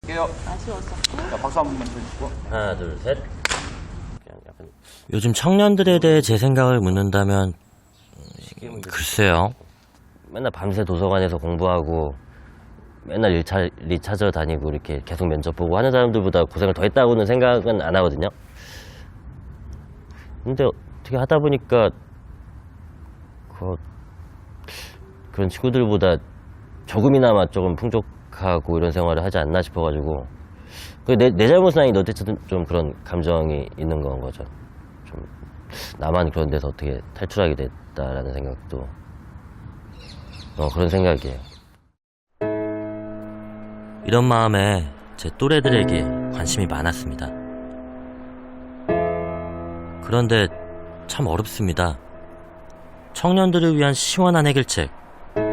게요. 아쉬웠었고. 자, 박수 한 번만 쳐주시고. 하나, 둘, 셋. 그냥 약간 요즘 청년들에 대해 제 생각을 묻는다면 글쎄요. 맨날 밤새 도서관에서 공부하고 맨날 일 찾아다니고 이렇게 계속 면접 보고 하는 사람들보다 고생을 더 했다고는 생각은 안 하거든요. 근데 어떻게 하다 보니까 그런 친구들보다 조금이나마 조금 풍족하고 이런 생활을 하지 않나 싶어가지고 내 잘못은 아닌데 어쨌든 좀 그런 감정이 있는 건 거죠. 좀 나만 그런 데서 어떻게 탈출하게 됐다라는 생각도 그런 생각이에요. 이런 마음에 제 또래들에게 관심이 많았습니다. 그런데 참 어렵습니다. 청년들을 위한 시원한 해결책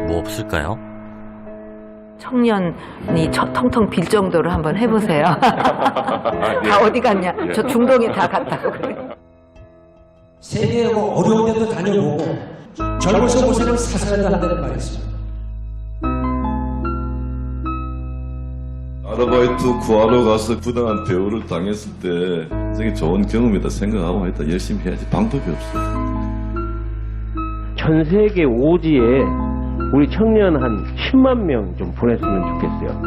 뭐 없을까요? 청년이 텅텅 빌 정도로 한번 해보세요. 다 어디 갔냐? 저 중동에 다 갔다고 그래. 세계에 어려운 데도 다녀보고 젊어서 고생을 사서야 한다는 말이 있습니다. 아르바이트 구하러 가서 부당한 대우를 당했을 때 되게 좋은 경험이다 생각하고 일단 열심히 해야지. 방법이 없어. 전 세계 오지에 우리 청년 한 10만 명 좀 보냈으면 좋겠어요.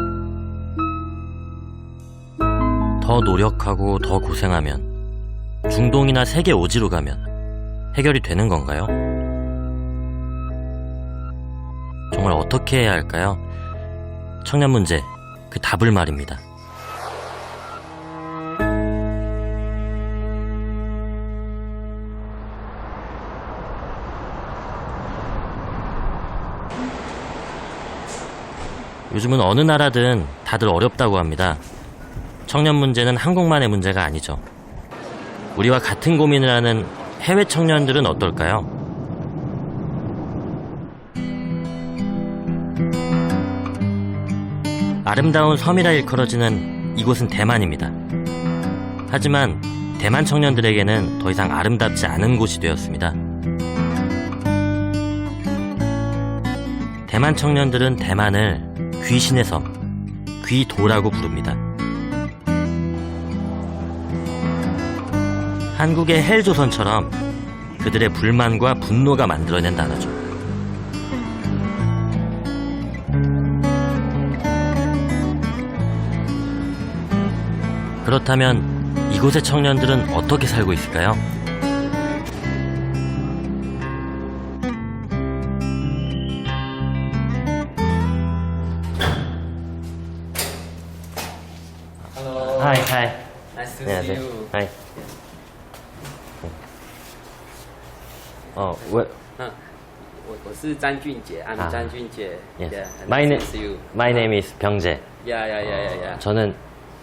더 노력하고 더 고생하면 중동이나 세계 오지로 가면 해결이 되는 건가요? 정말 어떻게 해야 할까요? 청년 문제, 그 답을 말입니다. 요즘은 어느 나라든 다들 어렵다고 합니다. 청년 문제는 한국만의 문제가 아니죠. 우리와 같은 고민을 하는 해외 청년들은 어떨까요? 아름다운 섬이라 일컬어지는 이곳은 대만입니다. 하지만 대만 청년들에게는 더 이상 아름답지 않은 곳이 되었습니다. 대만 청년들은 대만을 귀신의 섬, 귀도라고 부릅니다. 한국의 헬조선처럼 그들의 불만과 분노가 만들어낸 단어죠. 그렇다면 이곳의 청년들은 어떻게 살고 있을까요? 하이, 하이. Nice to 안녕하세요. see you. 하이. 왜? 我是张俊杰 I'm 张俊杰 Yes. Yeah, My nice name, to see you. my name is 병재. Yeah. 저는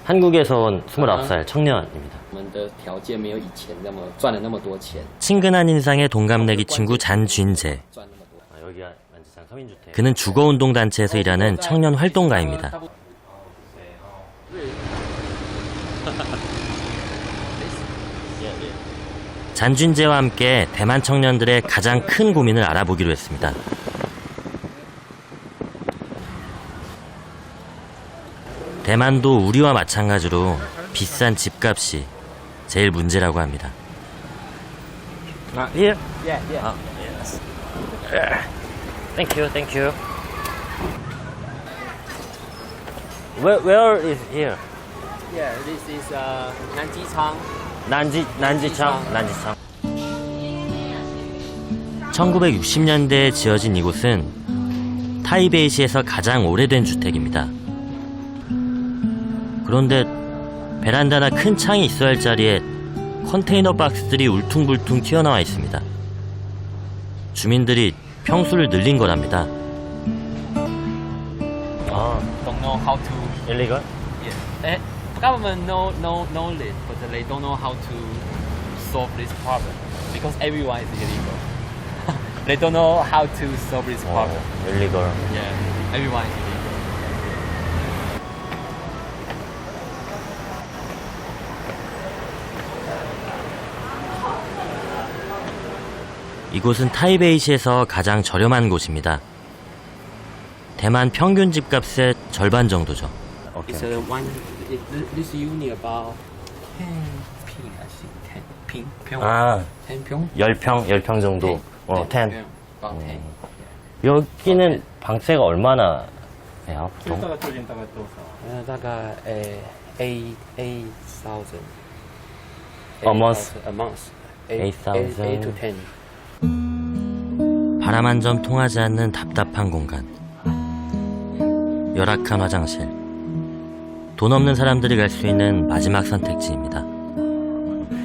한국에서 온 29살 청년입니다. 我们的条件没有以前那么赚了那么多钱， 친근한 인상의 동갑내기 친구 잔쥔재. 赚那么多。 여기가 만지산 서민주택. 그는 주거운동단체에서 일하는 청년 활동가입니다. 잔쥔재와 함께 대만 청년들의 가장 큰 고민을 알아보기로 했습니다. 대만도 우리와 마찬가지로 비싼 집값이 제일 문제라고 합니다. Here? Yeah. Yes. Thank you. Where is here? Yeah, this is 난지창. 난지창. 1960년대에 지어진 이곳은 타이베이시에서 가장 오래된 주택입니다. 그런데 베란다나 큰 창이 있어야 할 자리에 컨테이너 박스들이 울퉁불퉁 튀어나와 있습니다. 주민들이 평수를 늘린 거랍니다. Don't know how to. illegal? Yeah. Government know it, but they don't know how to solve this problem because everyone is illegal. They don't know how to solve this problem. illegal. Yeah, everyone is illegal. 이곳은 타이베이시에서 가장 저렴한 곳입니다. 대만 평균 집값의 절반 정도죠. It's a one. This unit about 10 ping, I think 10 ping. Pyong. 아, 10 pyong. 10평 정도. 10. pyong, about 10. 여기는 방세가 얼마나 해요? 보통? 大概8,000 A month? A month. 8,000. 8 to 10. 바람 한 점 통하지 않는 답답한 공간. 열악한 화장실. 돈 없는 사람들이 갈 수 있는 마지막 선택지입니다.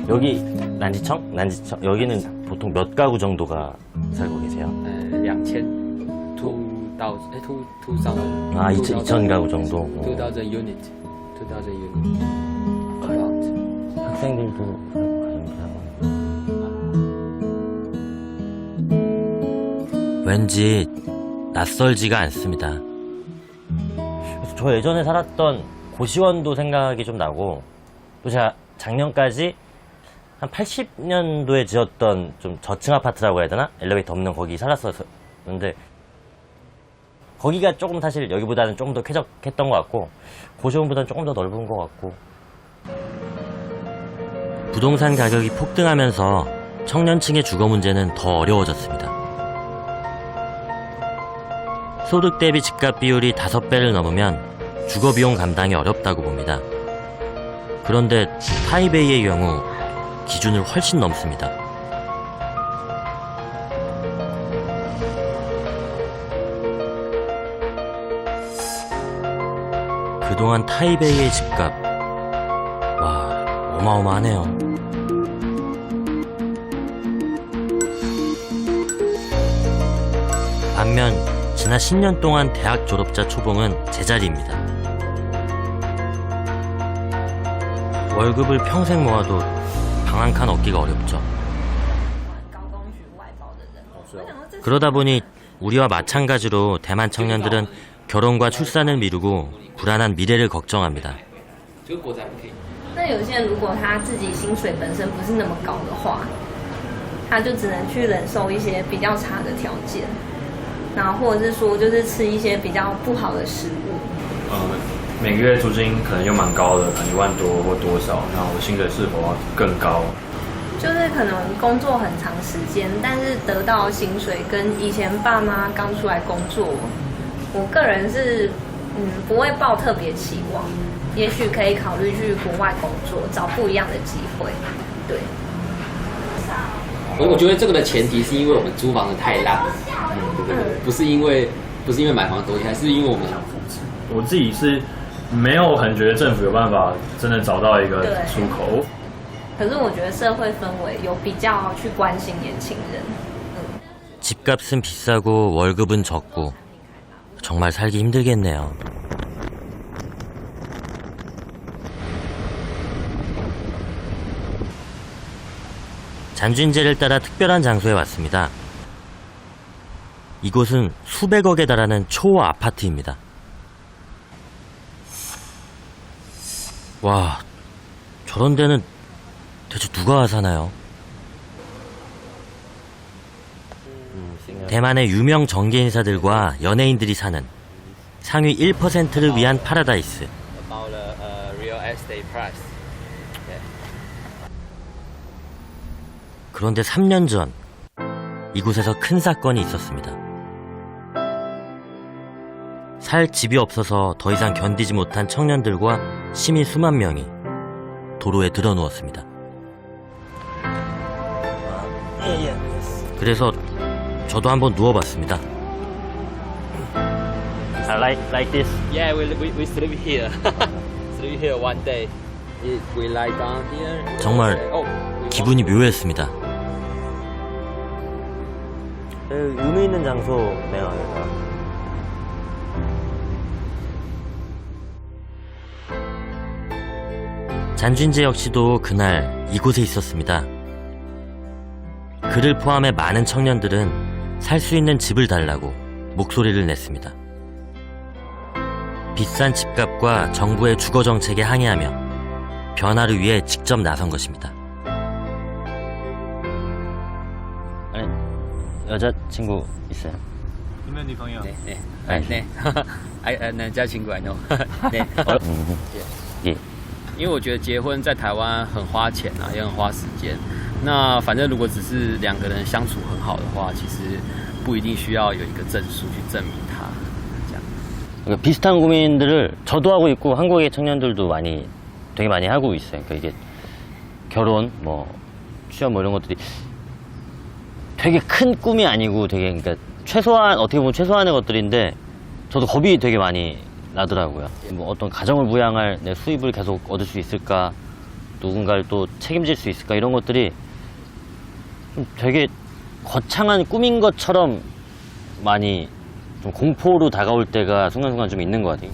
여기 난지청? 여기는 보통 몇 가구 정도가 살고 계세요? 2,000. 2,000. 아, 2,000 가구 정도. 2,000 unit. 2,000 unit. About. 학생들도 왠지 낯설지가 않습니다. 그래서 저 예전에 살았던 고시원도 생각이 좀 나고, 또 제가 작년까지 한 80년도에 지었던 좀 저층 아파트라고 해야 되나? 엘리베이터 없는 거기 살았었는데, 거기가 조금 사실 여기보다는 조금 더 쾌적했던 것 같고, 고시원보다는 조금 더 넓은 것 같고. 부동산 가격이 폭등하면서 청년층의 주거 문제는 더 어려워졌습니다. 소득 대비 집값 비율이 5배를 넘으면 주거 비용 감당이 어렵다고 봅니다. 그런데 타이베이의 경우 기준을 훨씬 넘습니다. 그동안 타이베이의 집값, 와, 어마어마하네요. 반면 지난 10년 동안 대학 졸업자 초봉은 제자리입니다. 월급을 평생 모아도 방 한 칸 얻기가 어렵죠. 그러다 보니 우리와 마찬가지로 대만 청년들은 결혼과 출산을 미루고 불안한 미래를 걱정합니다. 这个国宅不可以。那有些人如果他自己薪水本身不是那么高的话，他就只能去忍受一些比较差的条件，然后或者是说就是吃一些比较不好的食物。每个月租金可能又蛮高的，可能1万多或多少，那我薪水是否要更高？就是可能工作很长时间，但是得到的薪水跟以前爸妈刚出来工作，我个人是不会抱特别期望，也许可以考虑去国外工作，找不一样的机会。对。我觉得这个的前提是因为我们租房子太烂，对不对？不是因为买房多钱，还是因为我们我自己是没有很觉得政府有办法真的找到一个出口。可是我觉得社会氛围有比较去关心年轻人。 집값은 비싸고 월급은 적고 정말 살기 힘들겠네요. 잔쥔제를 따라 특별한 장소에 왔습니다. 이곳은 수백억에 달하는 초호 아파트입니다. 와, 저런 데는 대체 누가 사나요? 대만의 유명 정계 인사들과 연예인들이 사는 상위 1%를 위한 파라다이스. about real estate price. 그런데 3년 전 이곳에서 큰 사건이 있었습니다. 살 집이 없어서 더 이상 견디지 못한 청년들과 시민 수만 명이 도로에 드러누웠습니다. 그래서 저도 한번 누워봤습니다. Like this. Yeah, we sleep here. sleep here one day. We lie down here. 정말 기분이 묘했습니다. 의미 있는 장소네요, 여기가. 잔쥔제 역시도 그날 이곳에 있었습니다. 그를 포함해 많은 청년들은 살 수 있는 집을 달라고 목소리를 냈습니다. 비싼 집값과 정부의 주거 정책에 항의하며 변화를 위해 직접 나선 것입니다. 아니, 여자친구 있어요? 네. 家亲过来 no 对 예. 因为我觉得结婚在台湾很花钱啊，也很花时间。那反正如果只是两个人相处很好的话，其实不一定需要有一个证书去证明它。这样。 그러니까 비슷한 고민들을 저도 하고 있고 한국의 청년들도 되게 많이 하고 있어요. 그러니까 이게 결혼, 뭐 취업 뭐 이런 것들이 되게 큰 꿈이 아니고 되게 그러니까 최소한 어떻게 보면 최소한의 것들인데 저도 겁이 되게 많이 나더라고요. 뭐 어떤 가정을 부양할 내 수입을 계속 얻을 수 있을까, 누군가를 또 책임질 수 있을까 이런 것들이 좀 되게 거창한 꿈인 것처럼 많이 좀 공포로 다가올 때가 순간순간 좀 있는 것 같아요.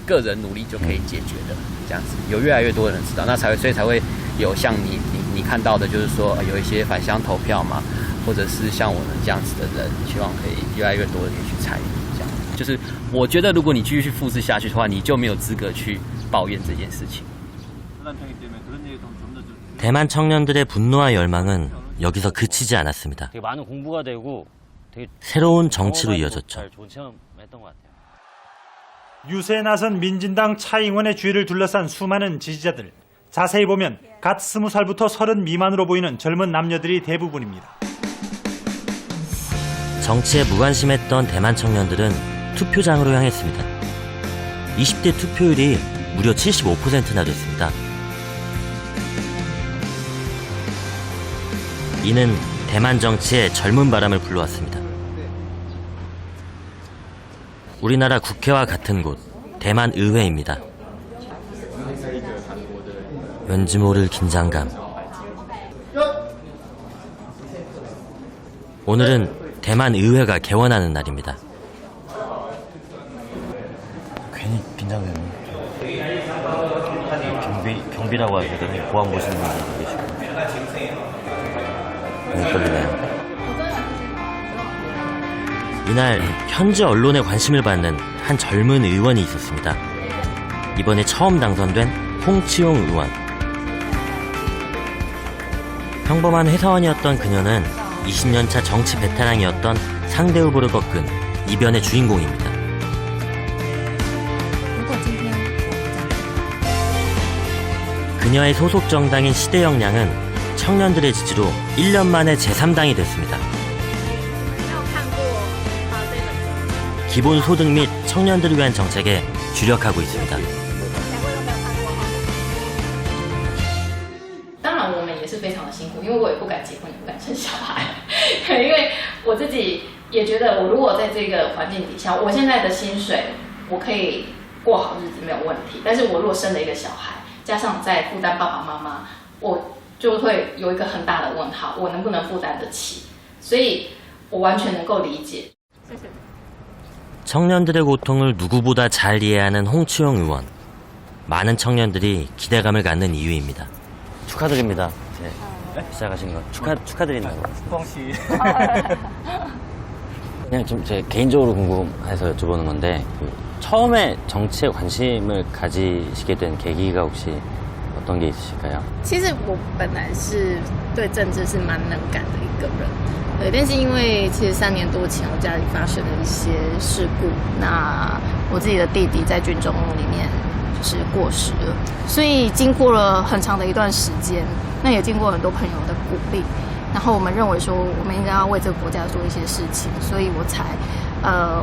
个人努力就可以解决的，这样子有越来越多人知道，那所以才会有像你看到的，就是说有一些返乡投票嘛，或者是像我们这样子的人，希望可以越来越多的人去参与。这样，就是我觉得如果你继续复制下去的话，你就没有資格去抱怨这件事情。 대만 청년들의 분노와 열망은 여기서 그치지 않았습니다. 되게 많은 공부가 되고 되게 새로운 정치로 이어졌죠. 잘 좋은 체험했던 것 같아요. 유세에 나선 민진당 차잉원의 주위를 둘러싼 수많은 지지자들. 자세히 보면 갓 20살부터 30 미만으로 보이는 젊은 남녀들이 대부분입니다. 정치에 무관심했던 대만 청년들은 투표장으로 향했습니다. 20대 투표율이 무려 75%나 됐습니다. 이는 대만 정치에 젊은 바람을 불러왔습니다. 우리나라 국회와 같은 곳, 대만 의회입니다. 왠지 모를 긴장감. 오늘은 대만 의회가 개원하는 날입니다. 괜히 긴장되네. 경비라고 하시더니 보안 보시는 분들 계시고. 괜히 떨리네요. 이날 현지 언론의 관심을 받는 한 젊은 의원이 있었습니다. 이번에 처음 당선된 홍치용 의원. 평범한 회사원이었던 그녀는 20년차 정치 베테랑이었던 상대 후보를 꺾은 이변의 주인공입니다. 그녀의 소속 정당인 시대역량은 청년들의 지지로 1년 만에 제3당이 됐습니다. 기본소득 및 청년들을 위한 정책에 주력하고 있습니다. 当然我们也是非常的辛苦，因为我也不敢结婚，也不敢生小孩，因为我自己也觉得，我如果在这个环境底下，我现在的薪水我可以过好日子没有问题，但是我如果生了一个小孩，加上再负担爸爸妈妈，我就会有一个很大的问号，我能不能负担得起？所以我完全能够理解。谢谢。 청년들의 고통을 누구보다 잘 이해하는 홍치용 의원. 많은 청년들이 기대감을 갖는 이유입니다. 축하드립니다. 시작하신 거 축하드린다고. 그냥 좀 제 개인적으로 궁금해서 여쭤보는 건데 처음에 정치에 관심을 가지시게 된 계기가 혹시 어떤 게 있으실까요? 其实我本来是对政治是蛮能感的一个人。 对，但是因为其实3年多前我家里发生了一些事故，那我自己的弟弟在军中里面就是过世了，所以经过了很长的一段时间，那也经过很多朋友的鼓励，然后我们认为说我们应该要为这个国家做一些事情，所以我才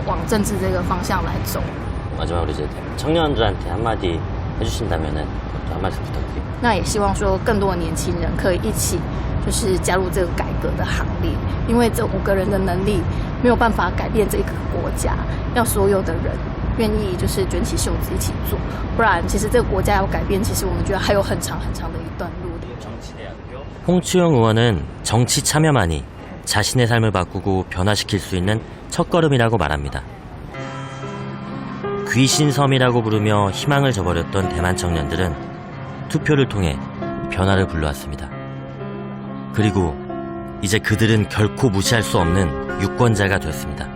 往政治这个方向来走。 마지막으로 이제 청년들한테 한마디 해주신다면은 한 말씀 부탁드립니다. 那也希望说更多的年轻人可以一起就是加入这个改革的行列，因为这5个人的能力没有办法改变这个国家，要所有的人愿意就是卷起袖子一起做，不然其实这个国家要改变，其实我们觉得还有很长很长的一段路。 홍치용 의원은 정치 참여만이 자신의 삶을 바꾸고 변화시킬 수 있는 첫걸음이라고 말합니다. 귀신섬이라고 부르며 희망을 저버렸던 대만 청년들은 투표를 통해 변화를 불러왔습니다. 그리고 이제 그들은 결코 무시할 수 없는 유권자가 됐습니다.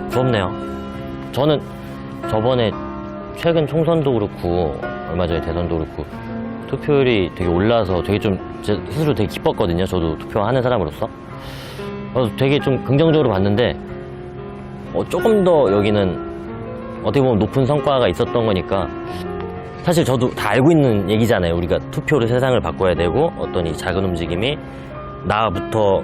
부럽네요. 저는 저번에 최근 총선도 그렇고 얼마 전에 대선도 그렇고 투표율이 되게 올라서 되게 좀 제 스스로 되게 기뻤거든요. 저도 투표하는 사람으로서. 그래서 되게 좀 긍정적으로 봤는데 조금 더 여기는 어떻게 보면 높은 성과가 있었던 거니까 사실 저도 다 알고 있는 얘기잖아요. 우리가 투표로 세상을 바꿔야 되고 어떤 이 작은 움직임이 나부터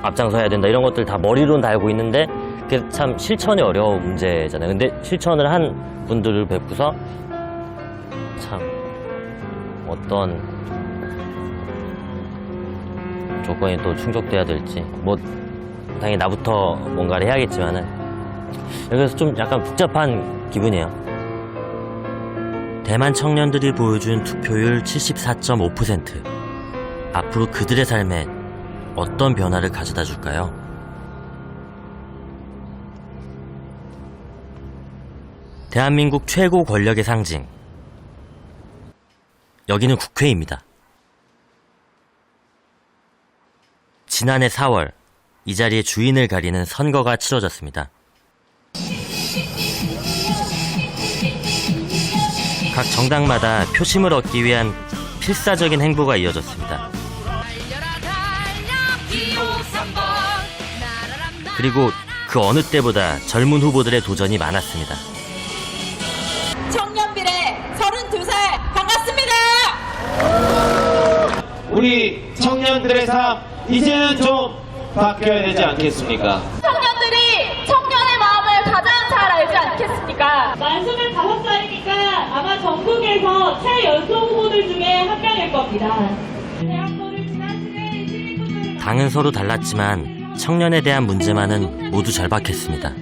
앞장서야 된다 이런 것들 다 머리로는 다 알고 있는데 그게 참 실천이 어려운 문제잖아요. 근데 실천을 한 분들을 뵙고서 참 어떤 조건이 또 충족돼야 될지 뭐 당연히 나부터 뭔가를 해야겠지만은 그래서 좀 약간 복잡한 기분이에요. 대만 청년들이 보여준 투표율 74.5%. 앞으로 그들의 삶에 어떤 변화를 가져다 줄까요? 대한민국 최고 권력의 상징. 여기는 국회입니다. 지난해 4월, 이 자리의 주인을 가리는 선거가 치러졌습니다. 각 정당마다 표심을 얻기 위한 필사적인 행보가 이어졌습니다. 그리고 그 어느 때보다 젊은 후보들의 도전이 많았습니다. 청년비례 32살 반갑습니다. 우리 청년들의 삶 이제는 좀 바뀌어야 되지 않겠습니까? 청년들이 청년의 마음을 가장 잘 알지 않겠습니까? 만 25살이니까 아마 전국에서 최연소 후보들 중에 한 명일 겁니다. 당은 서로 달랐지만 청년에 대한 문제만은 모두 절박했습니다.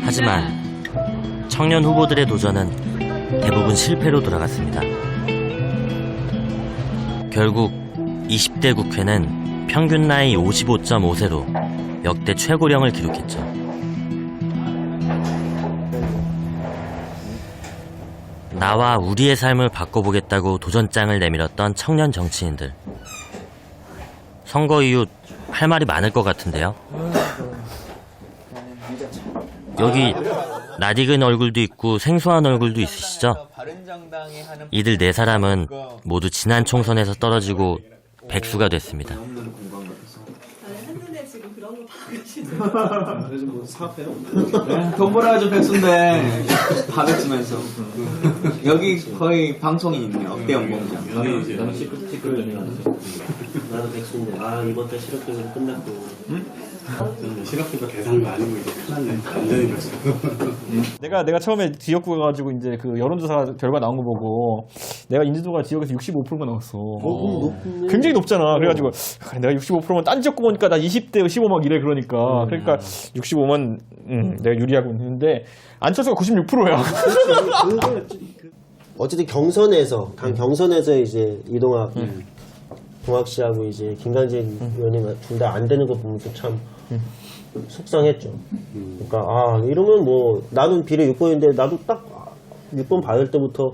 하지만 청년 후보들의 도전은 대부분 실패로 돌아갔습니다. 결국 20대 국회는 평균 나이 55.5세로 역대 최고령을 기록했죠. 나와 우리의 삶을 바꿔보겠다고 도전장을 내밀었던 청년 정치인들. 선거 이후 할 말이 많을 것 같은데요. 여기 낯익은 얼굴도 있고 생소한 얼굴도 있으시죠? 이들 4사람은 모두 지난 총선에서 떨어지고 백수가 됐습니다. 그래서 뭐 사업해요? 네, 돈 벌어가지고 백수인데 바베큐면서 여기 거의 방송이 있네. 억대 연봉장. 나는 시끌전이 나왔어. 나도 백수인데 이번 달 실업급여는 끝났고. 응? 실업급여 계산도 아니고 이제 큰일 났네. 안 되는 백수. 내가 처음에 지역구 가가지고 이제 그 여론조사 결과 나온 거 보고 내가 인지도가 지역에서 65%가 나왔어. 굉장히 높잖아. 그래가지고 내가 65%면 딴 지역구 보니까 나 20대 15 막 이래 그러니까 65면 내가 유리하고 있는데 안철수가 96%야. 어쨌든 경선에서 당 경선에서 이제 이동학 동학 씨하고 이제 김관진 의원님 둘 다 안 되는 거 보면 또 참 속상했죠. 그러니까 이러면 뭐 나는 비례 6번인데 나도 딱 6번 받을 때부터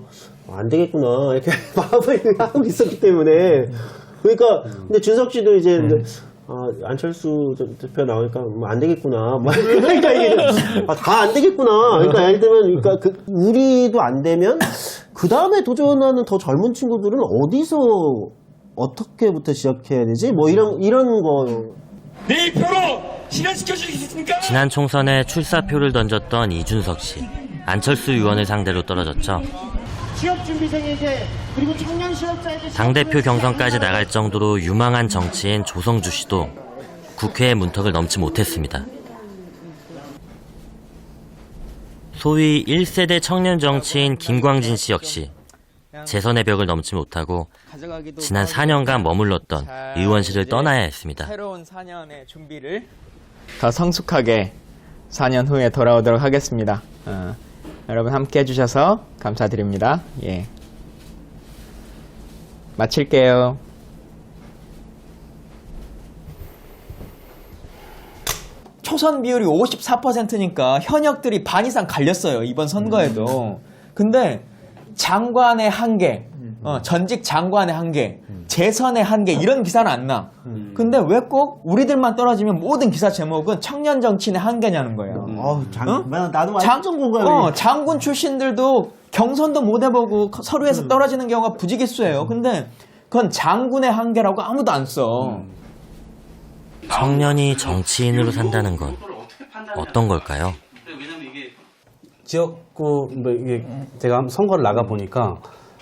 안 되겠구나 이렇게 마음을 하고 있었기 때문에 그러니까 근데 준석 씨도 이제 안철수 대표 나오니까 안 되겠구나. 그러니까 이게 다 안 되겠구나. 그러니까 예를 들면 그러니까 우리도 안 되면 그 다음에 도전하는 더 젊은 친구들은 어디서 어떻게부터 시작해야 되지? 뭐 이런 거. 네 표로 실현시켜 주시겠습니까? 지난 총선에 출사표를 던졌던 이준석 씨, 안철수 의원을 상대로 떨어졌죠. 취업준비생에게 그리고 청년 실업자에게 당대표 경선까지 나갈 정도로 유망한 정치인 조성주 씨도 국회의 문턱을 넘지 못했습니다. 소위 1세대 청년 정치인 김광진 씨 역시 재선의 벽을 넘지 못하고 지난 4년간 머물렀던 의원실을 떠나야 했습니다. 새로운 4년의 준비를 더 성숙하게 4년 후에 돌아오도록 하겠습니다. 여러분 함께 해주셔서 감사드립니다. 예. 마칠게요. 초선 비율이 54%니까 현역들이 반 이상 갈렸어요. 이번 선거에도. 근데 장관의 한계, 전직 장관의 한계, 재선의 한계 이런 기사는 안 나. 근데 왜 꼭 우리들만 떨어지면 모든 기사 제목은 청년 정치인의 한계냐는 거예요. 나도 완전 공감해. 장군 출신들도 경선도 못 해보고 서류에서 떨어지는 경우가 부지기수예요. 근데 그건 장군의 한계라고 아무도 안 써. 청년이 정치인으로 산다는 건 어떤 걸까요? 지역구 뭐 이게 제가 선거를 나가 보니까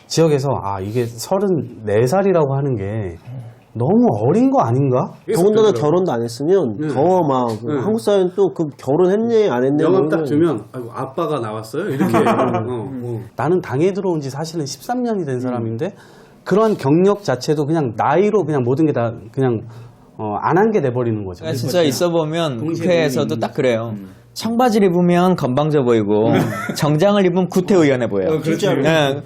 지역에서 이게 34살이라고 하는 게 너무 어린 거 아닌가? 더군다나 결혼도 안 했으면 더 막 한국 사회는 또 그 결혼했네 안 했네 영감 딱 주면 아이고 아빠가 나왔어요 이렇게 나는 당에 들어온 지 사실은 13년이 된 사람인데 그러한 경력 자체도 그냥 나이로 그냥 모든 게 다 그냥 안 한 게 돼버리는 거죠. 진짜 있어 보면 국회에서도 딱 그래요. 청바지를 입으면 건방져 보이고 정장을 입으면 구태의연해 보여요. 그렇죠. 네.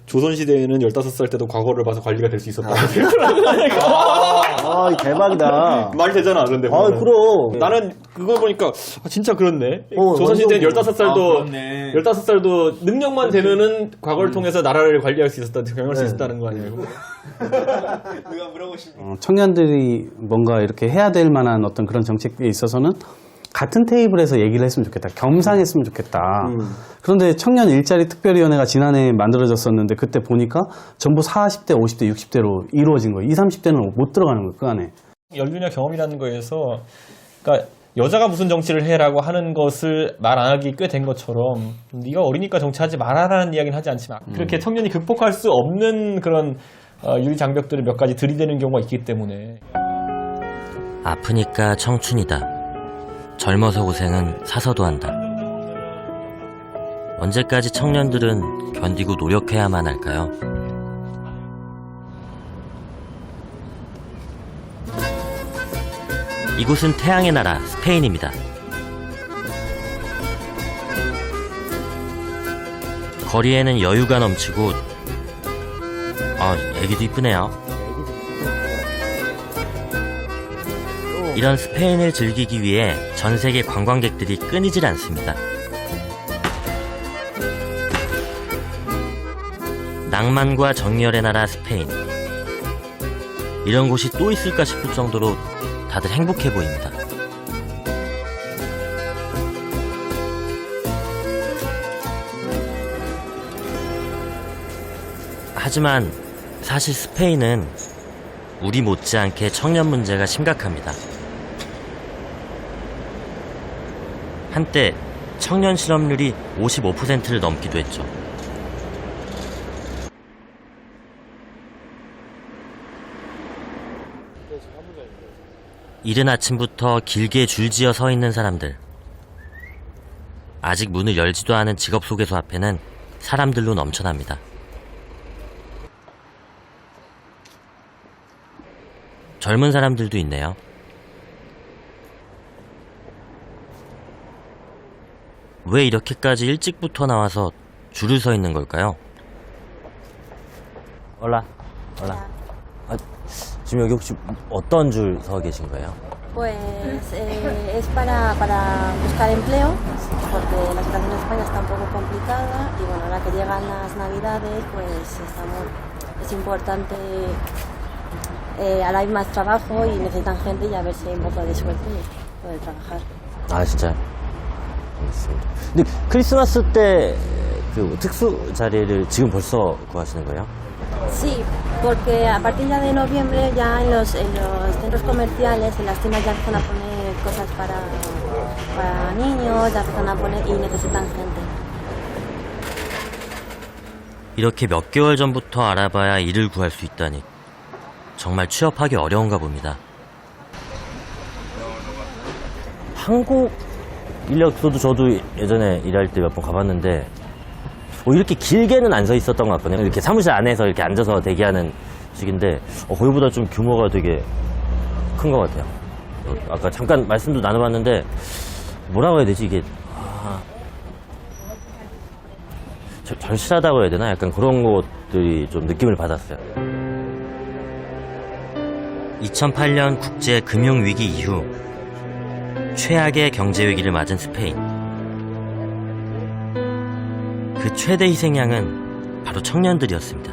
조선시대에는 15살 때도 과거를 봐서 관리가 될 수 있었다. 대박이다. 말이 되잖아, 그런데. 그럼. 나는 그거 보니까, 진짜 그렇네. 조선시대는 15살도 능력만 되면은 과거를 통해서 나라를 관리할 수 있었다, 경영할 수 있었다는 거 아니에요? 누가 물어보시면. 청년들이 뭔가 이렇게 해야 될 만한 어떤 그런 정책에 있어서는 같은 테이블에서 얘기를 했으면 좋겠다. 겸상했으면 좋겠다. 그런데 청년 일자리 특별위원회가 지난해 만들어졌었는데 그때 보니까 전부 40대, 50대, 60대로 이루어진 거예요. 20, 30대는 못 들어가는 거예요. 그 안에. 연륜이나 경험이라는 거에서 그러니까 여자가 무슨 정치를 해라고 하는 것을 말 안 하기 꽤 된 것처럼 네가 어리니까 정치하지 말아라는 이야기는 하지 않지만 그렇게 청년이 극복할 수 없는 그런 유리 장벽들을 몇 가지 들이대는 경우가 있기 때문에 아프니까 청춘이다. 젊어서 고생은 사서도 한다. 언제까지 청년들은 견디고 노력해야만 할까요? 이곳은 태양의 나라 스페인입니다. 거리에는 여유가 넘치고 애기도 이쁘네요. 이런 스페인을 즐기기 위해 전 세계 관광객들이 끊이질 않습니다. 낭만과 정열의 나라 스페인. 이런 곳이 또 있을까 싶을 정도로 다들 행복해 보입니다. 하지만 사실 스페인은 우리 못지않게 청년 문제가 심각합니다. 한때 청년 실업률이 55%를 넘기도 했죠. 이른 아침부터 길게 줄지어 서 있는 사람들. 아직 문을 열지도 않은 직업소개소 앞에는 사람들로 넘쳐납니다. 젊은 사람들도 있네요. 왜 이렇게까지 일찍부터 나와서 줄을 서 있는 걸까요? 올라. 지금 여기 혹시 어떤 줄 서 계신 거예요? Pues es para buscar empleo, porque la situación en España está un poco complicada y bueno, ahora que llegan las Navidades, pues es importante, ahora hay más trabajo y necesitan gente y a ver si hay un poco de suerte y poder trabajar. 아, 진짜요? 알겠습니다. 근데 크리스마스 때 그 특수 자리를 지금 벌써 구하시는 거예요? Sí, porque a partir ya de noviembre ya en los centros comerciales, en las tiendas ya empiezan a poner cosas para niños, ya empiezan a poner y necesitan gente. 이렇게 몇 개월 전부터 알아봐야 일을 구할 수 있다니 정말 취업하기 어려운가 봅니다. 한국 인력소도 저도 예전에 일할 때 몇 번 가봤는데 이렇게 길게는 안 서 있었던 것 같거든요. 이렇게 사무실 안에서 이렇게 앉아서 대기하는 식인데 거기보다 좀 규모가 되게 큰 것 같아요. 아까 잠깐 말씀도 나눠봤는데 뭐라고 해야 되지 이게 절실하다고 해야 되나? 약간 그런 것들이 좀 느낌을 받았어요. 2008년 국제 금융위기 이후 최악의 경제위기를 맞은 스페인. 그 최대 희생양은 바로 청년들이었습니다.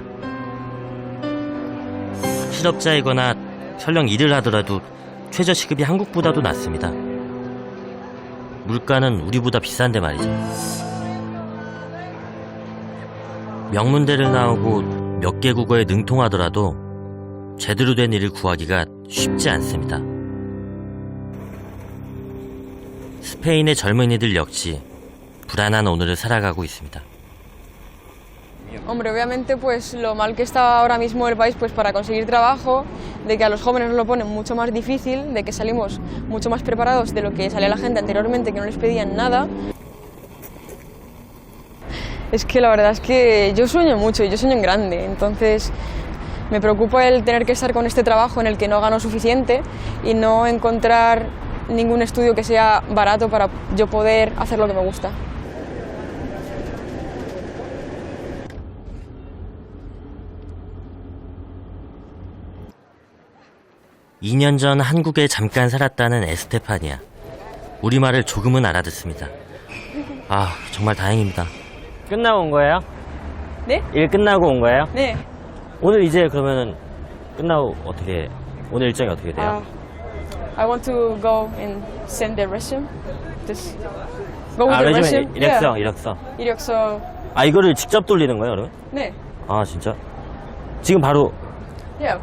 실업자이거나 설령 일을 하더라도 최저시급이 한국보다도 낮습니다. 물가는 우리보다 비싼데 말이죠. 명문대를 나오고 몇 개 국어에 능통하더라도 제대로 된 일을 구하기가 쉽지 않습니다. 스페인의 젊은이들 역시 불안한 오늘을 살아가고 있습니다. Hombre, obviamente pues lo mal que está ahora mismo el país pues para conseguir trabajo, de que a los jóvenes nos lo ponen mucho más difícil, de que salimos mucho más preparados de lo que salía la gente anteriormente, que no les pedían nada. Es que la verdad es que yo sueño mucho y yo sueño en grande, entonces me preocupa el tener que estar con este trabajo en el que no gano suficiente y no encontrar ningún estudio que sea barato para yo poder hacer lo que me gusta. (2년) 전 한국에 잠깐 살았다는 에스테파니아. 우리말을 조금은 알아듣습니다. 아, 정말 다행입니다. 끝나고 온 거예요? 네? 일 끝나고 온 거예요? 네. 오늘 이제 그러면은 끝나고 어떻게, 오늘 일정이 어떻게 돼요? I want to go and send the resume. Just go with the 레주메 resume. 이력서, Yeah. 이력서. 이력서. 아, 이거를 직접 돌리는 거예요, 그러면? 네. 아, 진짜? 지금 바로 Yeah.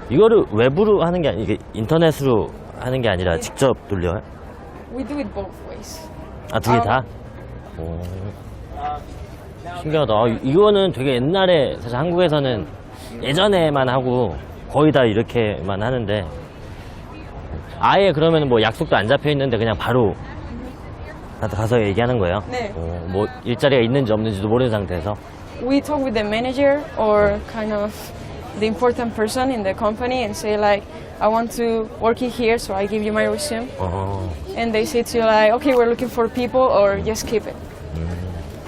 이거를 외부로 하는 게 아니, 이게 인터넷으로 하는 게 아니라 직접 돌려요? We do it both ways. 아, 두 개 다? 오. 신기하다. 아, 이거는 되게 옛날에 사실 한국에서는 예전에만 하고 거의 다 이렇게만 하는데 아예 그러면 뭐 약속도 안 잡혀 있는데 그냥 바로 가서 얘기하는 거예요? 네. 뭐 일자리가 있는지 없는지도 모르는 상태에서. We talk with the manager or kind of the important person in the company and say like, I want to work in here, so I give you my resume. And they say to you like, okay, we're looking for people, or just keep it.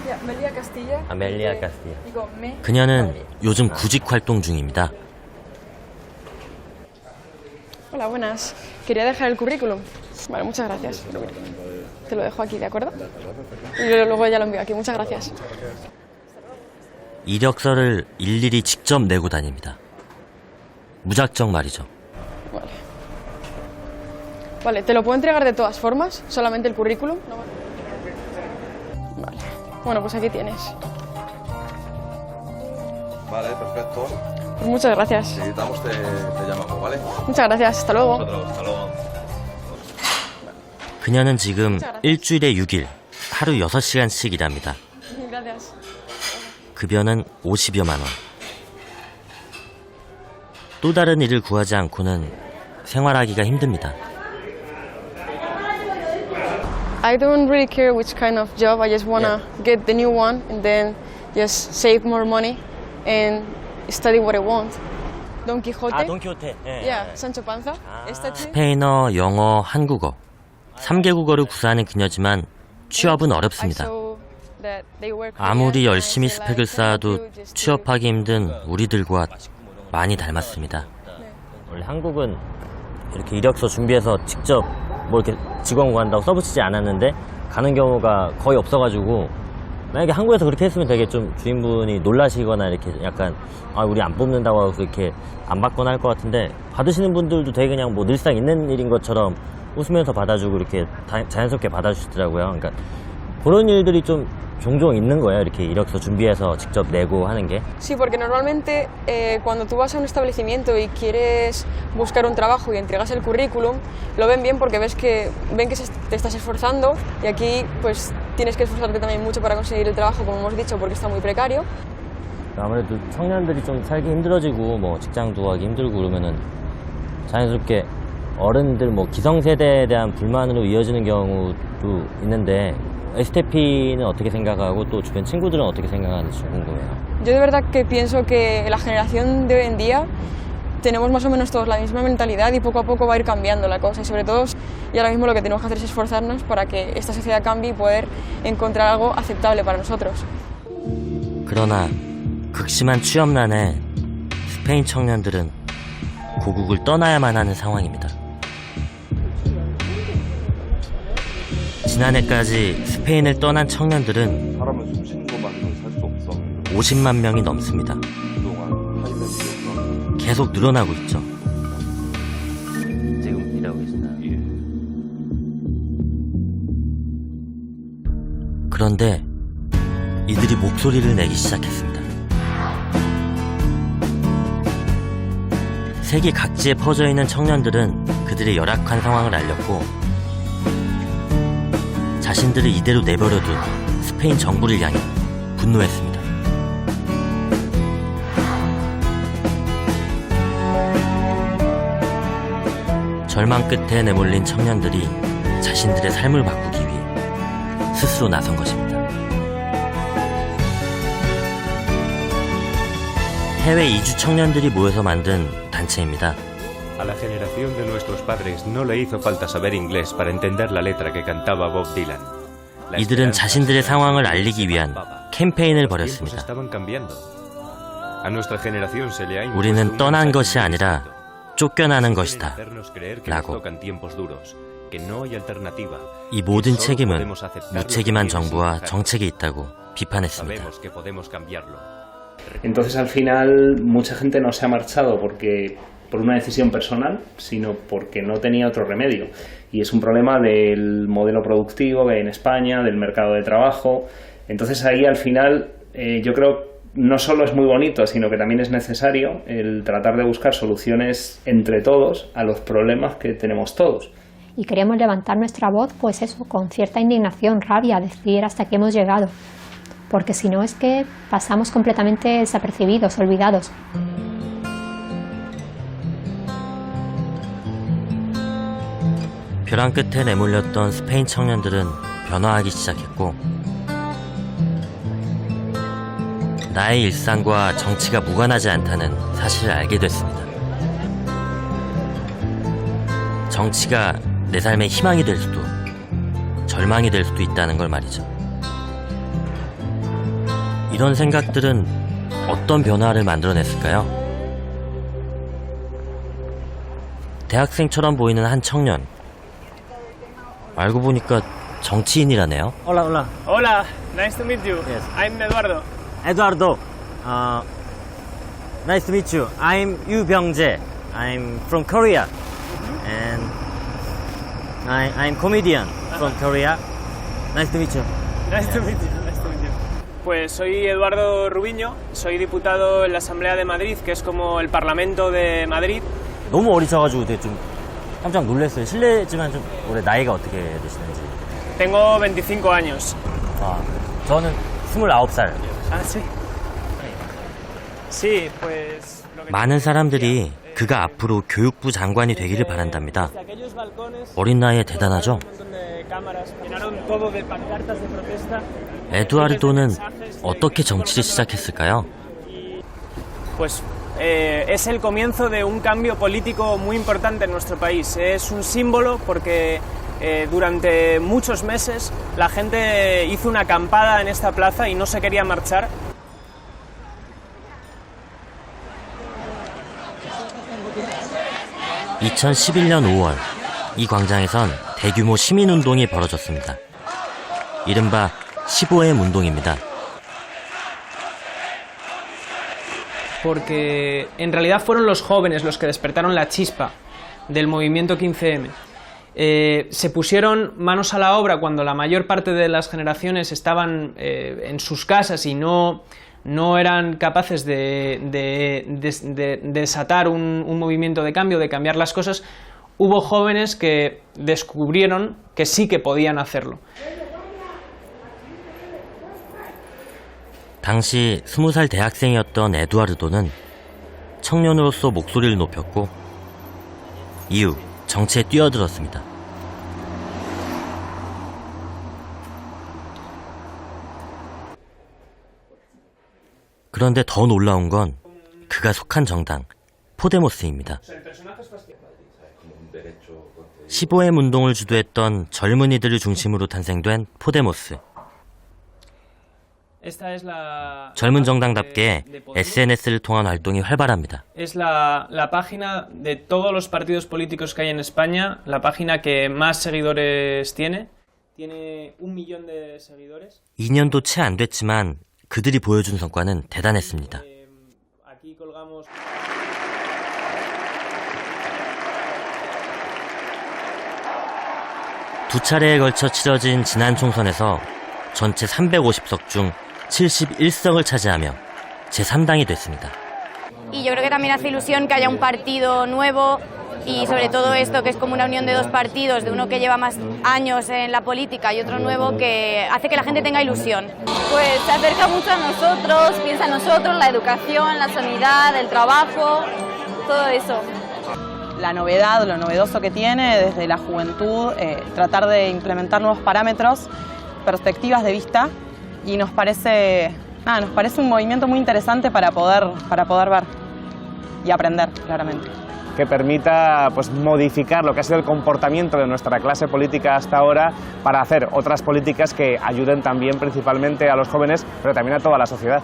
Yeah, Amelia Castilla. 아멜리아 카스티아. Digo, me. 그녀는 요즘 구직 활동 중입니다. Hola, buenas. Quería dejar el currículum. Vale, muchas gracias. Te lo dejo aquí, ¿de acuerdo? Y luego ya lo envío aquí. Muchas gracias. 이력서를 일일이 직접 내고 다닙니다. 무작정 말이죠. Vale. Vale, ¿te lo puedo entregar de todas formas? ¿Solamente el currículum? No, vale. Bueno, pues aquí tienes. Vale, perfecto. Pues muchas gracias. Si necesitamos te llamamos, ¿vale? Muchas gracias. Hasta luego. Hasta luego. 그녀는 지금 일주일에 6일, 하루 6시간씩 일합니다. Gracias. 급여는 50여만 원. 또 다른 일을 구하지 않고는 생활하기가 힘듭니다. I don't really care which kind of job. I just wanna get the new one and then just save more money and study what I want. Don Quixote. 아, 돈키호테. 예. Yeah, Sancho Panza. Este 스페인어, 영어, 한국어 3개 국어를 구사하는 그녀지만 취업은 어렵습니다. 아무리 열심히 스펙을 쌓아도 취업하기 힘든 우리들과 많이 닮았습니다. 원래 한국은 이렇게 이력서 준비해서 직접 뭐 이렇게 직원 구한다고 써붙이지 않았는데 가는 경우가 거의 없어가지고 만약에 한국에서 그렇게 했으면 되게 좀 주인분이 놀라시거나 이렇게 약간 아 우리 안 뽑는다고 하고 이렇게 안 받거나 할 것 같은데 받으시는 분들도 되게 그냥 뭐 늘상 있는 일인 것처럼 웃으면서 받아주고 이렇게 자연스럽게 받아주시더라고요. 그러니까 그런 일들이 좀 종종 있는 거예요. 이렇게 이력서 준비해서 직접 내고 하는 게. Sí, porque normalmente cuando tú vas a un establecimiento y quieres buscar un trabajo y entregas el currículum, lo ven bien porque ven que te estás esforzando y aquí pues tienes que esforzarte también mucho para conseguir el trabajo, como hemos dicho, porque está muy precario. 아무래도 청년들이 좀 살기 힘들어지고 뭐 직장도 하기 힘들고 그러면은 자연스럽게 어른들 뭐 기성세대에 대한 불만으로 이어지는 경우도 있는데 에스테피는 어떻게 생각하고 또 주변 친구들은 어떻게 생각하는지 궁금해요. Yo de verdad que pienso que la generación de hoy en día tenemos más o menos todos la misma mentalidad y poco a poco va a ir cambiando la cosa y sobre todo y ahora mismo lo que tenemos que hacer es esforzarnos para que esta sociedad cambie y poder encontrar algo aceptable para nosotros. 그러나 극심한 취업난에 스페인 청년들은 고국을 떠나야만 하는 상황입니다. 지난해까지 스페인을 떠난 청년들은 사람은 숨 쉬는 것만으로는 살 수 없어. 50만 명이 넘습니다. 그동안 타인에 비해서 계속 늘어나고 있죠. 지금 일하고 계시나요? 예. 그런데 이들이 목소리를 내기 시작했습니다. 세계 각지에 퍼져 있는 청년들은 그들의 열악한 상황을 알렸고 자신들을 이대로 내버려둔 스페인 정부를 향해 분노했습니다. 절망 끝에 내몰린 청년들이 자신들의 삶을 바꾸기 위해 스스로 나선 것입니다. 해외 이주 청년들이 모여서 만든 단체입니다. A la generación de nuestros padres no le hizo falta saber inglés para entender la letra que cantaba Bob Dylan. 이들은 자신들의 상황을 알리기 위한 캠페인을 벌였습니다. 우리는 떠난 것이 아니라 쫓겨나는 것이다 라고. 이 모든 책임은 무책임한 정부와 정책이 있다고 비판했습니다. Entonces al final mucha gente no se ha marchado porque por una decisión personal, sino porque no tenía otro remedio. Y es un problema del modelo productivo que hay en España, del mercado de trabajo. Entonces ahí al final yo creo no solo es muy bonito, sino que también es necesario el tratar de buscar soluciones entre todos a los problemas que tenemos todos. Y queremos levantar nuestra voz, pues eso, con cierta indignación, rabia, decir hasta qué hemos llegado. Porque si no es que pasamos completamente desapercibidos, olvidados. 벼랑 끝에 내몰렸던 스페인 청년들은 변화하기 시작했고 나의 일상과 정치가 무관하지 않다는 사실을 알게 됐습니다. 정치가 내 삶의 희망이 될 수도 절망이 될 수도 있다는 걸 말이죠. 이런 생각들은 어떤 변화를 만들어냈을까요? 대학생처럼 보이는 한 청년. 알고 보니까 정치인이라네요. Hola, hola. Hola, nice to meet you. Yes. I'm Eduardo. Eduardo. Nice to meet you. I'm Yu Byung-jae. I'm from Korea. And I'm comedian from Korea. Nice to meet you. Nice to meet you. Pues soy Eduardo Rubiño, soy diputado en la Asamblea de Madrid, que es como el Parlamento de Madrid. 너무 어리셔가지고 되게 좀 깜짝 놀랐어요. 실례지만 좀 올해 나이가 어떻게 되시는지. Tengo 25 años. 저는 29살. Ah, sí. Sí, pues. 많은 사람들이 그가 앞으로 교육부 장관이 되기를 바란답니다. 어린 나이에 대단하죠? 에두아르도는 어떻게 정치를 시작했을까요? Pues es el comienzo de un cambio político muy importante en nuestro país. Es un símbolo porque durante muchos meses la gente hizo una acampada en esta plaza y no se quería marchar. (2011년 5월) 이 광장에선 대규모 시민운동이 벌어졌습니다. 이른바 15M 운동입니다. Porque en realidad fueron los jóvenes los que despertaron la chispa del movimiento 15M. Se pusieron manos a la obra cuando la mayor parte de las generaciones estaban en sus casas y no eran capaces de desatar un movimiento de cambio, de cambiar las cosas. Hubo jóvenes que descubrieron que sí que podían hacerlo. 당시 20살 대학생이었던 에두아르도는 청년으로서 목소리를 높였고 이후 정치에 뛰어들었습니다. 그런데 더 놀라운 건 그가 속한 정당 포데모스입니다. 15M 운동을 주도했던 젊은이들을 중심으로 탄생된 포데모스. 젊은 정당답게 SNS를 통한 활동이 활발합니다. Es la página de todos los partidos políticos que hay en España, la página que más seguidores tiene. Tiene 1 millón de seguidores. 2년도 채 안 됐지만 그들이 보여준 성과는 대단했습니다. Aquí colgamos. 두 차례에 걸쳐 치러진 지난 총선에서 전체 350석 중 71석을 차지하며 제3당이 됐습니다. Y yo creo que también hace ilusión que haya un partido nuevo y sobre todo esto que es como una unión de dos partidos, de uno que lleva más años en la política y otro nuevo, que hace que la gente tenga ilusión. Pues se acerca mucho a nosotros, piensa en nosotros, la educación, la sanidad, el trabajo, todo eso. La novedad, lo novedoso que tiene desde la juventud, tratar de implementar nuevos parámetros, perspectivas de vista, y nos parece un movimiento muy interesante para poder ver y aprender, claramente. Que permita pues, modificar lo que ha sido el comportamiento de nuestra clase política hasta ahora para hacer otras políticas que ayuden también principalmente a los jóvenes, pero también a toda la sociedad.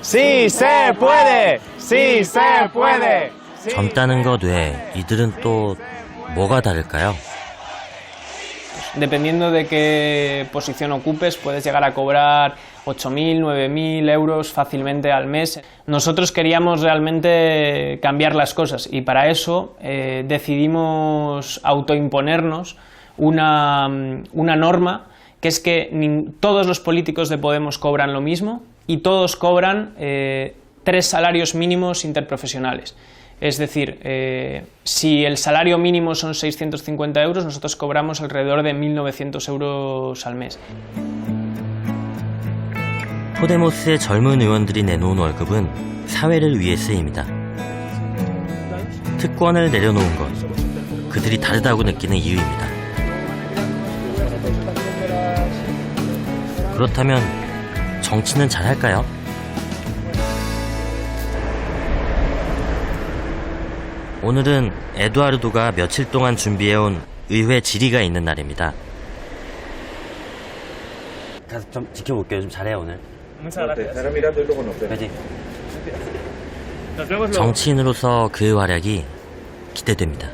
¡Sí se puede! ¡Sí se puede! 젊다는 것 외에 이들은 또 뭐가 다를까요? Dependiendo de qué posición ocupes, puedes llegar a cobrar 8.000, 9.000 euros fácilmente al mes. Nosotros queríamos realmente cambiar las cosas y para eso decidimos autoimponernos una norma, que es que todos los políticos de Podemos cobran lo mismo y todos cobran 3 salarios mínimos interprofesionales. Es decir, si el salario mínimo son 650 euros, nosotros cobramos alrededor de 1.900 euros al mes. 포데모스의 젊은 의원들이 내놓은 월급은 사회를 위해 쓰입니다. 특권을 내려놓은 것, 그들이 다르다고 느끼는 이유입니다. 그렇다면 정치는 잘할까요? 오늘은 에두아르도가 며칠 동안 준비해온 의회 질의가 있는 날입니다. 가서 좀 지켜볼게요. 좀 잘해요 오늘. 그렇지. 정치인으로서 그의 활약이 기대됩니다.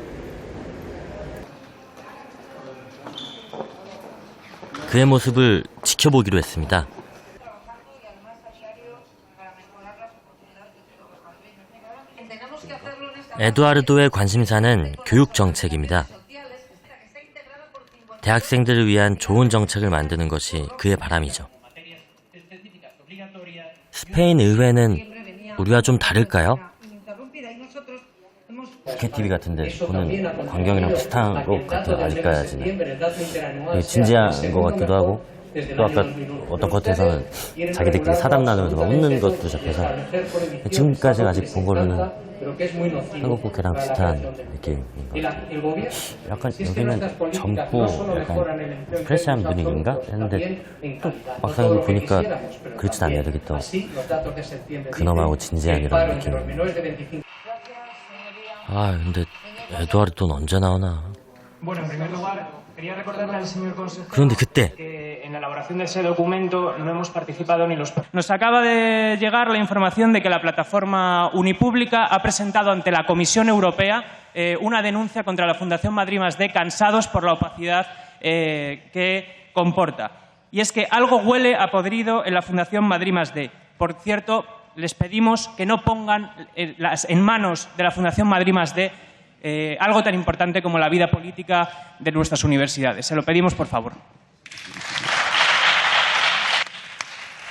그의 모습을 지켜보기로 했습니다. 에두아르도의 관심사는 교육 정책입니다. 대학생들을 위한 좋은 정책을 만드는 것이 그의 바람이죠. 스페인 의회는 우리와 좀 다를까요? 스케TV 같은데 보는 광경이랑 비슷한 것 같아요. 아직까지는. 되게 진지한 것 같기도 하고 또 아까 어떤 컷에서는 자기들끼리 사담 나누면서 막 웃는 것도 잡혀서 지금까지 아직 본 거로는 한국 국회랑 비슷한 느낌인 것 같아요. 약간 여기는 젊고 약간 프레시한 분위기인가 했는데 또 막상 여기 보니까 그렇진 않네요. 되게 또 근엄하고 진지한 이런 느낌입니다. 아 근데 에두아르도는 언제 나오나. 그런데 그때 Nos acaba de llegar la información de que la plataforma Unipública ha presentado ante la Comisión Europea una denuncia contra la Fundación Madrid +D, cansados por la opacidad que comporta. Y es que algo huele a podrido en la Fundación Madrid +D. Por cierto, les pedimos que no pongan en manos de la Fundación Madrid +D algo tan importante como la vida política de nuestras universidades. Se lo pedimos, por favor.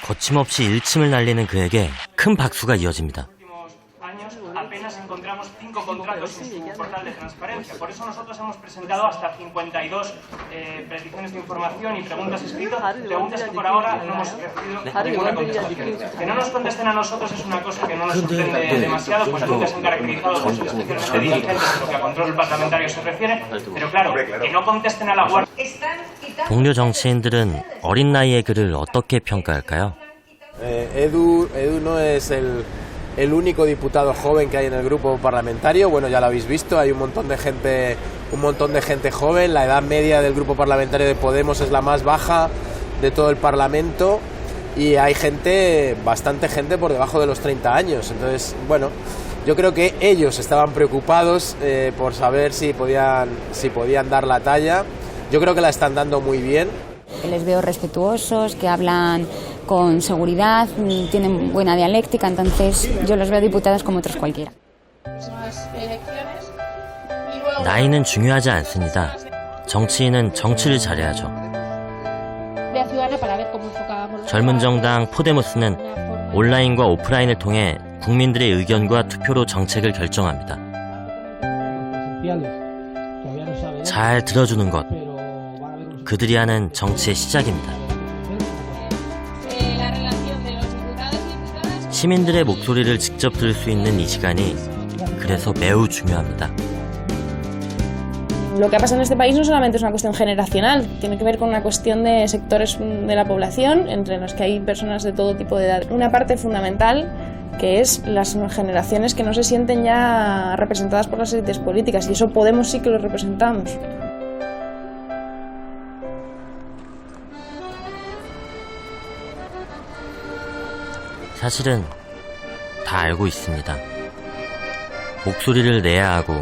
거침없이 일침을 날리는 그에게 큰 박수가 이어집니다. Apenas encontramos 5 contratos en su portal de transparencia. Por eso nosotros hemos presentado hasta 52 peticiones de información y preguntas escritas, preguntas que por ahora no hemos recibido ninguna contestación. Que no nos contesten a nosotros es una cosa que no nos sorprende demasiado, pues nunca se han caracterizado por ser especialmente diligentes en lo que a control parlamentario se refiere, pero claro, que no contesten a la Guardia. 동료 정치인들은 어린 나이의 그를 어떻게 평가할까요? Edu no es el único diputado joven que hay en el grupo parlamentario. Bueno, ya lo habéis visto, hay un montón de gente joven. La edad media del grupo parlamentario de Podemos es la más baja de todo el Parlamento y hay bastante gente por debajo de los 30 años. Entonces, bueno, yo creo que ellos estaban preocupados por saber si podían dar la talla. Yo creo que la están dando muy bien. Les veo respetuosos, que hablan con seguridad, tienen buena dialéctica, entonces yo los veo diputados como otros cualquiera. 나이는 중요하지 않습니다. 정치인은 정치를 잘해야죠. 젊은 정당 포데모스는 온라인과 오프라인을 통해 국민들의 의견과 투표로 정책을 결정합니다. 잘 들어주는 것, 그들이 하는 정치의 시작입니다. 시민들의 목소리를 직접 들을 수 있는 이 시간이 그래서 매우 중요합니다. Lo que ha pasado en este país no solamente es una cuestión generacional, tiene que ver con una cuestión de sectores de la población, entre los que hay personas de todo tipo de edad. Una parte fundamental que es las generaciones que no se sienten ya representadas por las élites políticas, y eso Podemos sí que lo representamos. 사실은 다 알고 있습니다. 목소리를 내야 하고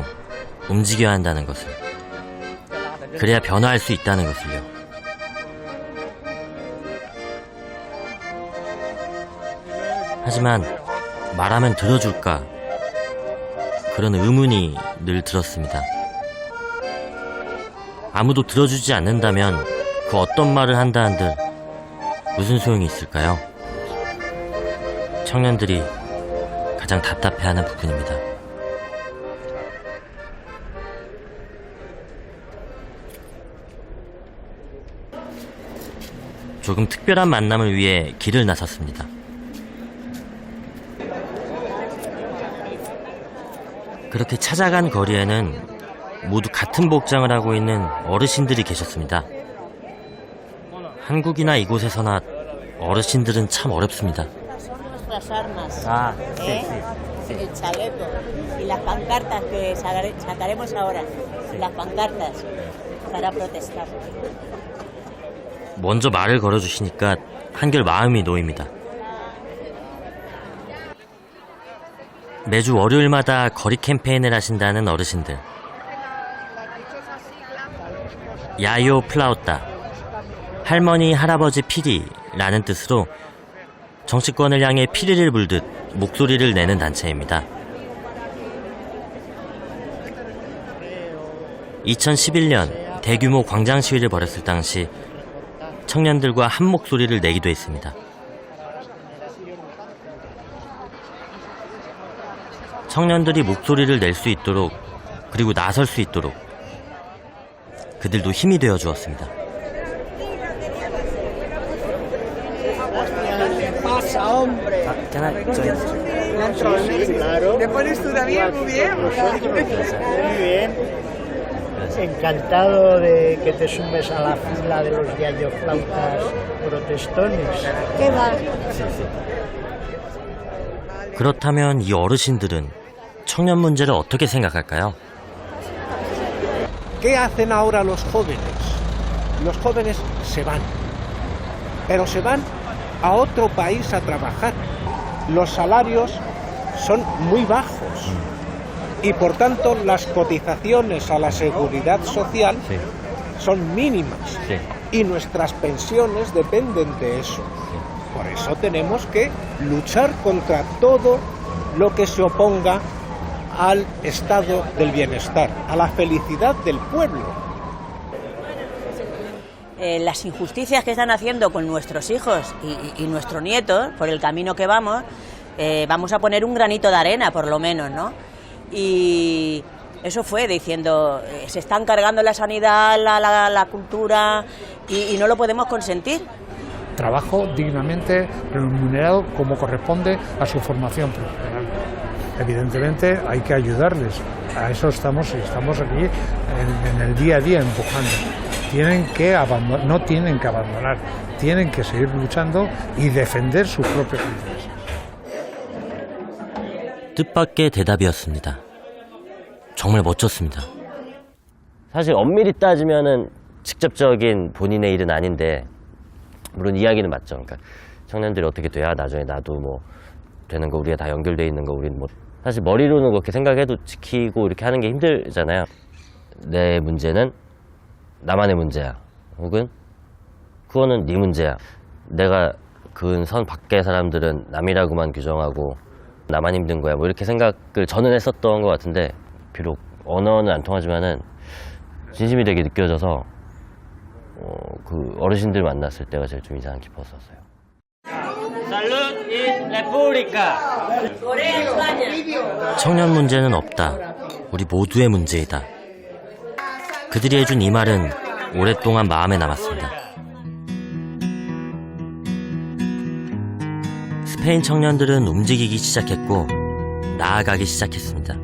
움직여야 한다는 것을. 그래야 변화할 수 있다는 것을요. 하지만 말하면 들어줄까? 그런 의문이 늘 들었습니다. 아무도 들어주지 않는다면 그 어떤 말을 한다 한들 무슨 소용이 있을까요? 청년들이 가장 답답해하는 부분입니다. 조금 특별한 만남을 위해 길을 나섰습니다. 그렇게 찾아간 거리에는 모두 같은 복장을 하고 있는 어르신들이 계셨습니다. 한국이나 이곳에서나 어르신들은 참 어렵습니다. Ah, sí, sí. El chaleco y las pancartas que sacaremos ahora, las pancartas para protestar. 먼저 말을 걸어주시니까 한결 마음이 놓입니다. 매주 월요일마다 거리 캠페인을 하신다는 어르신들. 야요 플라우따, 할머니 할아버지 피리라는 뜻으로 정치권을 향해 피리를 불듯 목소리를 내는 단체입니다. 2011년 대규모 광장 시위를 벌였을 당시 청년들과 한 목소리를 내기도 했습니다. 청년들이 목소리를 낼 수 있도록, 그리고 나설 수 있도록 그들도 힘이 되어 주었습니다. ¿Te pones tú también? Muy bien. Muy bien. Encantado de que te sumes a la fila de los yayoflautas protestones. ¿Qué va? 그렇다면 이 어르신들은 청년 문제를 어떻게 생각할까요? ¿Qué hacen ahora los jóvenes? Los jóvenes se van, pero se van a otro país a trabajar. Los salarios son muy bajos y por tanto las cotizaciones a la seguridad social son mínimas y nuestras pensiones dependen de eso. Por eso tenemos que luchar contra todo lo que se oponga al estado del bienestar, a la felicidad del pueblo. Las injusticias que están haciendo con nuestros hijos y nuestros nietos, por el camino que vamos, vamos a poner un granito de arena, por lo menos, ¿no? Y eso fue diciendo, se están cargando la sanidad, la cultura, y no lo podemos consentir. Trabajo dignamente remunerado como corresponde a su formación profesional. Evidentemente hay que ayudarles, a eso estamos aquí en el día a día empujando. No tienen que abandonar, tienen que seguir luchando y defender sus propios intereses. 뜻밖의 대답이었습니다. 정말 멋졌습니다. 사실 엄밀히 따지면은 직접적인 본인의 일은 아닌데, 물론 이야기는 맞죠. 그러니까 청년들이 어떻게 돼야 나중에 나도 뭐 되는 거, 우리가 다 연결돼 있는 거, 우리는 뭐 사실 머리로는 그렇게 생각해도 지키고 이렇게 하는 게 힘들잖아요. 내 문제는 나만의 문제야, 혹은 그거는 네 문제야. 내가 그은 선 밖의 사람들은 남이라고만 규정하고 나만 힘든 거야, 뭐 이렇게 생각을 저는 했었던 것 같은데, 비록 언어는 안 통하지만은 진심이 되게 느껴져서 그 어르신들 만났을 때가 제일 좀 인상 깊었었어요. Salud y República. 청년 문제는 없다. 우리 모두의 문제이다. 그들이 해준 이 말은 오랫동안 마음에 남았습니다. 스페인 청년들은 움직이기 시작했고 나아가기 시작했습니다.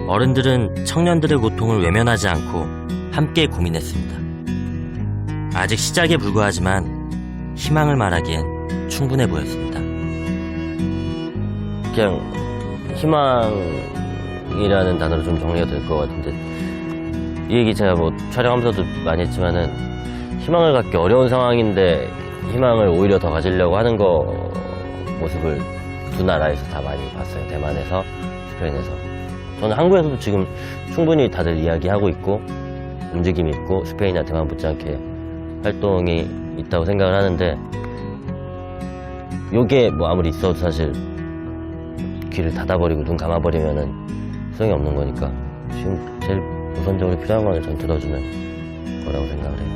어른들은 청년들의 고통을 외면하지 않고 함께 고민했습니다. 아직 시작에 불과하지만 희망을 말하기엔 충분해 보였습니다. 그냥 희망이라는 단어로 좀 정리가 될 것 같은데, 이 얘기 제가 뭐 촬영하면서도 많이 했지만은 희망을 갖기 어려운 상황인데 희망을 오히려 더 가지려고 하는 거 모습을 두 나라에서 다 많이 봤어요. 대만에서, 스페인에서. 저는 한국에서도 지금 충분히 다들 이야기하고 있고 움직임이 있고 스페인이나 대만 못지않게 활동이 있다고 생각을 하는데, 요게 뭐 아무리 있어도 사실 귀를 닫아버리고 눈 감아버리면은 소용이 없는 거니까 지금 제일 우선적으로 필요한 거는 전 들어주는 거라고 생각을 해요.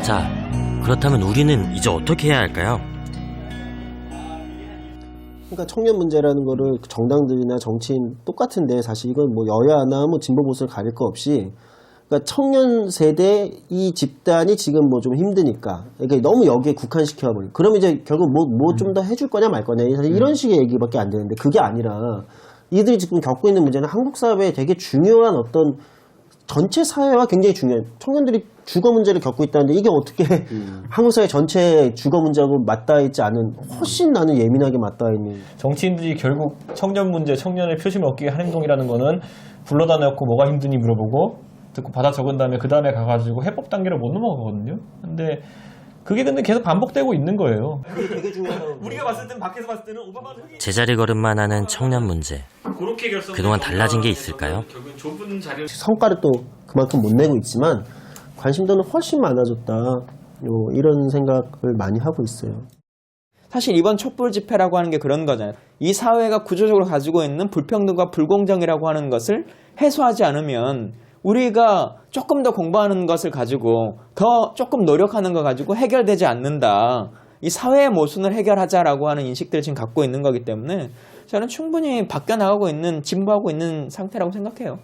자, 그렇다면 우리는 이제 어떻게 해야 할까요? 그러니까 청년 문제라는 거를 정당들이나 정치인 똑같은데, 사실 이건 뭐 여야나 뭐 진보 보수를 가릴 거 없이, 그러니까 청년 세대 이 집단이 지금 뭐 좀 힘드니까, 그러니까 너무 여기에 국한시켜버리고, 그러면 이제 결국 뭐 좀 더 해줄 거냐 말 거냐, 사실 이런 식의 얘기밖에 안 되는데, 그게 아니라 이들이 지금 겪고 있는 문제는 한국 사회에 되게 중요한 어떤 전체 사회와 굉장히 중요한, 청년들이 주거 문제를 겪고 있다는데 이게 어떻게 한국 사회 전체 주거 문제하고 맞닿아 있지 않은, 훨씬 나는 예민하게 맞닿아 있는. 정치인들이 결국 청년 문제, 청년의 표심을 얻기 위한 행동이라는 거는 불러다 놓고 뭐가 힘드니 물어보고 듣고 받아 적은 다음에 그 다음에 가가지고 해법 단계를 못 넘어가거든요. 근데 그게 계속 반복되고 있는 거예요. 되게 중요하다고. 우리가 봤을 땐, 밖에서 봤을 때는 오바마는 제자리 걸음만 하는 청년 문제. 그동안 달라진 게 있을까요? 성과를 또 그만큼 못 내고 있지만 관심도는 훨씬 많아졌다, 이런 생각을 많이 하고 있어요. 사실 이번 촛불 집회라고 하는 게 그런 거잖아요. 이 사회가 구조적으로 가지고 있는 불평등과 불공정이라고 하는 것을 해소하지 않으면, 우리가 조금 더 공부하는 것을 가지고 더 조금 노력하는 거 가지고 해결되지 않는다. 이 사회의 모순을 해결하자라고 하는 인식들을 지금 갖고 있는 거기 때문에 저는 충분히 바뀌어나가고 있는, 진보하고 있는 상태라고 생각해요.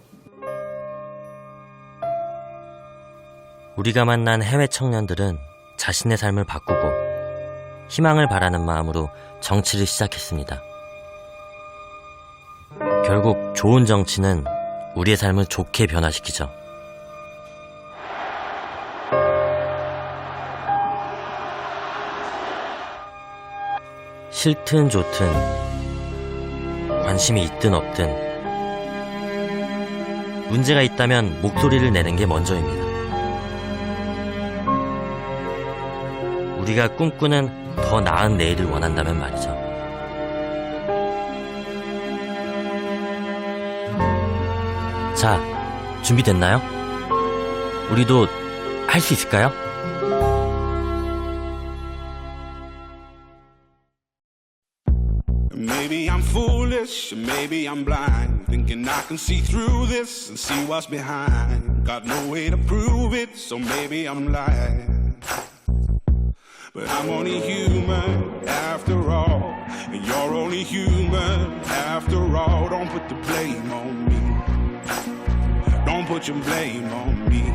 우리가 만난 해외 청년들은 자신의 삶을 바꾸고 희망을 바라는 마음으로 정치를 시작했습니다. 결국 좋은 정치는 우리의 삶을 좋게 변화시키죠. 싫든 좋든, 관심이 있든 없든, 문제가 있다면 목소리를 내는 게 먼저입니다. 우리가 꿈꾸는 더 나은 내일을 원한다면 말이죠. 자, 준비됐나요? 우리도 할 수 있을까요? Maybe I'm foolish, maybe I'm blind, thinking I can see through this and see what's behind. Got no way to prove it, so maybe I'm lying. But I'm only human after all, and you're only human after all. Don't put the blame on me. Don't put your blame on me.